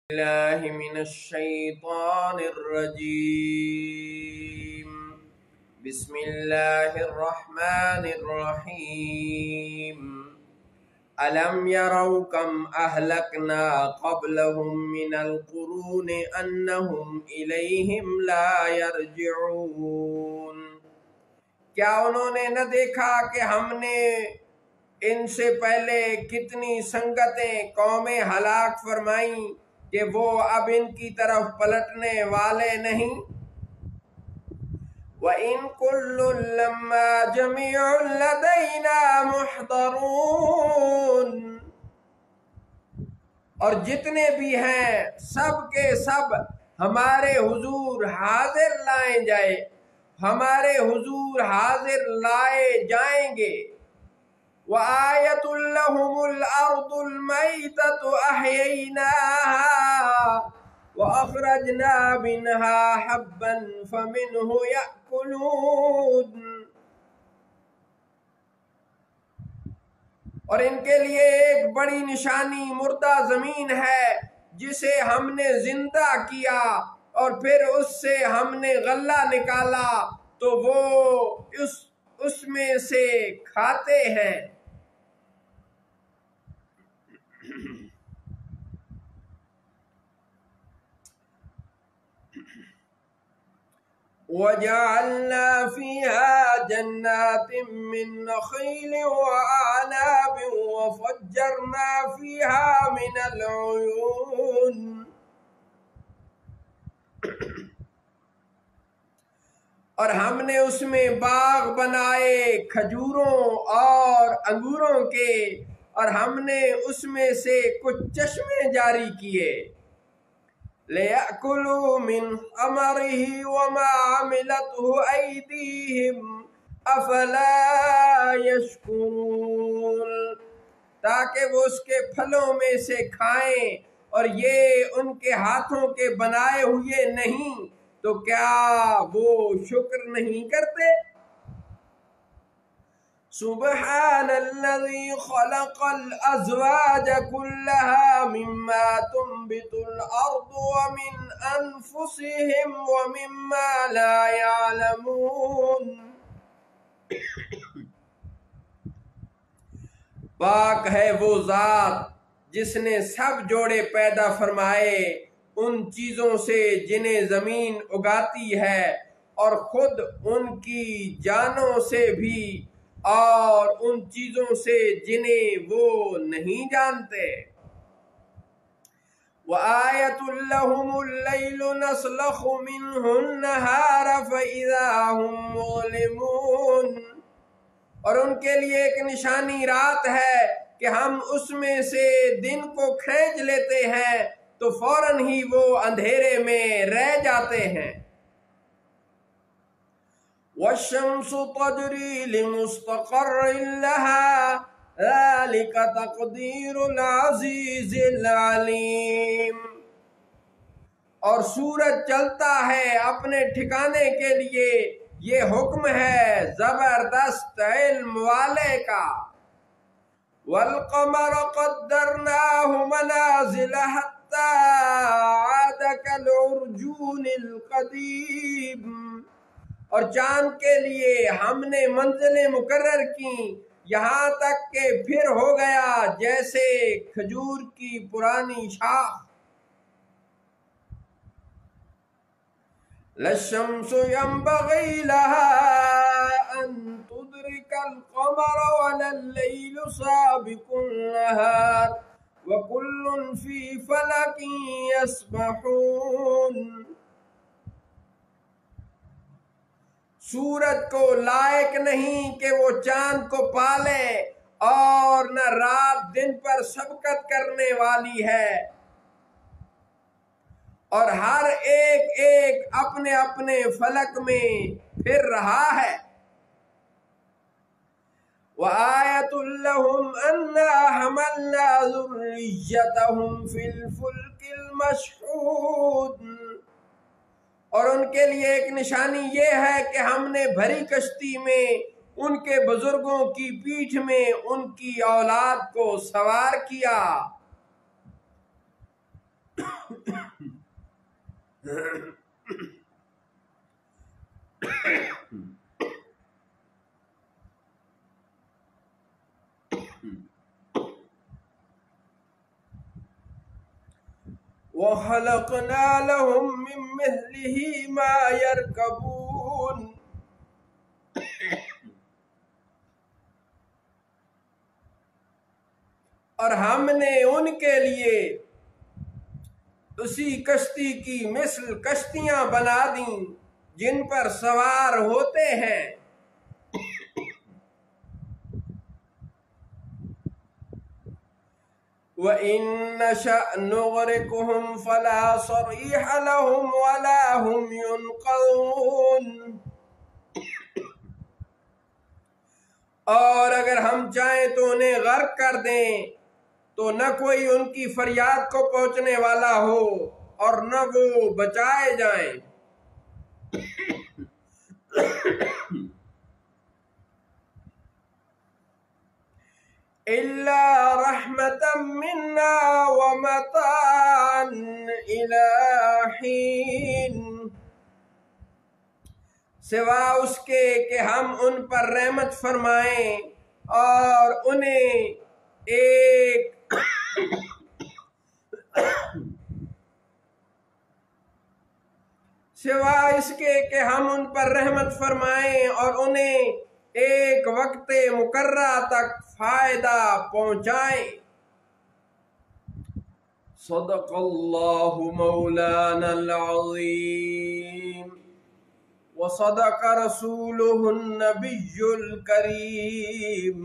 الله من الشيطان الرجيم. بسم الله الرحمن الرحيم. ألم يروا كم أهلكنا قبلهم من القرون أنهم إليهم لا يرجعون. کیا انہوں نے نہ دیکھا کہ ہم نے ان سے پہلے کتنی سنگتیں قومیں ہلاک فرمائیں کہ وہ اب ان کی طرف پلٹنے والے نہیں. وَإِن كُلٌّ لَمَّا جَمِيعٌ لَدَيْنَا مُحْضَرُونَ. اور جتنے بھی ہیں سب کے سب ہمارے حضور حاضر لائے جائے، ہمارے حضور حاضر لائے جائیں گے. وَآيَةٌ لَهُمُ الْأَرْضُ الْمَيْتَةُ أَحْيَيْنَاهَا وَأَخْرَجْنَا مِنْهَا حَبًّا فَمِنْهُ يَأْكُلُونَ. اور ان کے لیے ایک بڑی نشانی مردہ زمین ہے جسے ہم نے زندہ کیا اور پھر اس سے ہم نے غلہ نکالا تو وہ اس میں سے کھاتے ہیں. وَجَعَلْنَا فِيهَا جَنَّاتٍ مِّن نَخِيلٍ وَأَعْنَابٍ وَفَجَّرْنَا فِيهَا مِنَ الْعُيُونِ. اور ہم نے اس میں باغ بنائے کھجوروں اور انگوروں کے، اور ہم نے اس میں سے کچھ چشمے جاری کیے. لِيَأْكُلُوا مِنْ ثَمَرِهِ وَمَا عَمِلَتْهُ أَيْدِيهِمْ أَفَلَا يَشْكُرُونَ. تاکہ وہ اس کے پھلوں میں سے کھائیں اور یہ ان کے ہاتھوں کے بنائے ہوئے نہیں تو کیا وہ شکر نہیں کرتے. سبحان الذي خلق الأزواج كلها مما تنبت الأرض ومن أنفسهم ومما لا يعلمون. پاک ہے وہ ذات جس نے سب جوڑے پیدا فرمائے ان چیزوں سے جنہیں زمین اگاتی ہے اور خود ان کی جانوں سے بھی اور ان چیزوں سے جنہیں وہ نہیں جانتے. وَآيَةٌ لَهُمُ اللَّيْلُ نَسْلَخُ مِنْهُ النَّهَارَ فَإِذَا هُمْ مُظْلِمُونَ. اور ان کے لیے ایک نشانی رات ہے کہ ہم اس میں سے دن کو کھینچ لیتے ہیں تو فوراً ہی وہ اندھیرے میں رہ جاتے ہیں. وَالشَّمْسُ تَجْرِي لِمُسْتَقَرٍّ لَهَا ذَلِكَ تَقْدِيرُ الْعَزِيزِ الْعَلِيمِ. اور سورج چلتا ہے اپنے ٹھکانے کے لیے، یہ حکم ہے زبردست علم والے کا. وَالْقَمَرَ قَدَّرْنَاهُ مَنَازِلَ حَتَّى عَادَ كَالْعُرْجُونِ الْقَدِيمِ. اور چاند کے لیے ہم نے منزلیں مقرر کی یہاں تک کہ پھر ہو گیا جیسے کھجور کی پرانی شاخ. لَلشَّمْسُ يَنبَغِي لَهَا أَن تُدْرِكَ الْقَمَرَ وَلَا اللَّيْلُ سَابِقُ النَّهَارِ وَكُلٌّ فِي فَلَكٍ يَسْبَحُونَ. سورج کو لائق نہیں کہ وہ چاند کو پالے اور نہ رات دن پر سبقت کرنے والی ہے، اور ہر ایک ایک اپنے اپنے فلک میں پھر رہا ہے. وَآيَةٌ لَهُمْ أَنَّا حَمَلْنَا ذُرِّيَّتَهُمْ فِي الْفُلْكِ الْمَشْحُونِ. اور ان کے لیے ایک نشانی یہ ہے کہ ہم نے بھری کشتی میں ان کے بزرگوں کی پیٹھ میں ان کی اولاد کو سوار کیا. وَخَلَقْنَا لَهُم مِّن مِّثْلِهِ مَا يَرْكَبُونَ، اور ہم نے ان کے لیے اسی کشتی کی مثل کشتیاں بنا دیں جن پر سوار ہوتے ہیں۔ وَإِن نَّشَأْ نُغْرِقْهُمْ فَلَا صَرِيحَ لَهُمْ وَلَا هُمْ يُنقَذُونَ، اور اگر ہم چاہیں تو انہیں غرق کر دیں تو نہ کوئی ان کی فریاد کو پہنچنے والا ہو اور نہ وہ بچائے جائیں۔ إِلَّا رَحْمَةً مِّنَّا وَمَتَاعًا إِلَىٰ حِينٍ، سوا اس کے کہ ہم ان پر رحمت فرمائیں اور انہیں ایک سوا اس کے کہ ہم ان پر رحمت فرمائیں اور انہیں ایک وقت مقررہ تک فائدہ پہنچائیں۔ صدق اللہ مولانا العظیم وصدق رسولہ النبی الکریم۔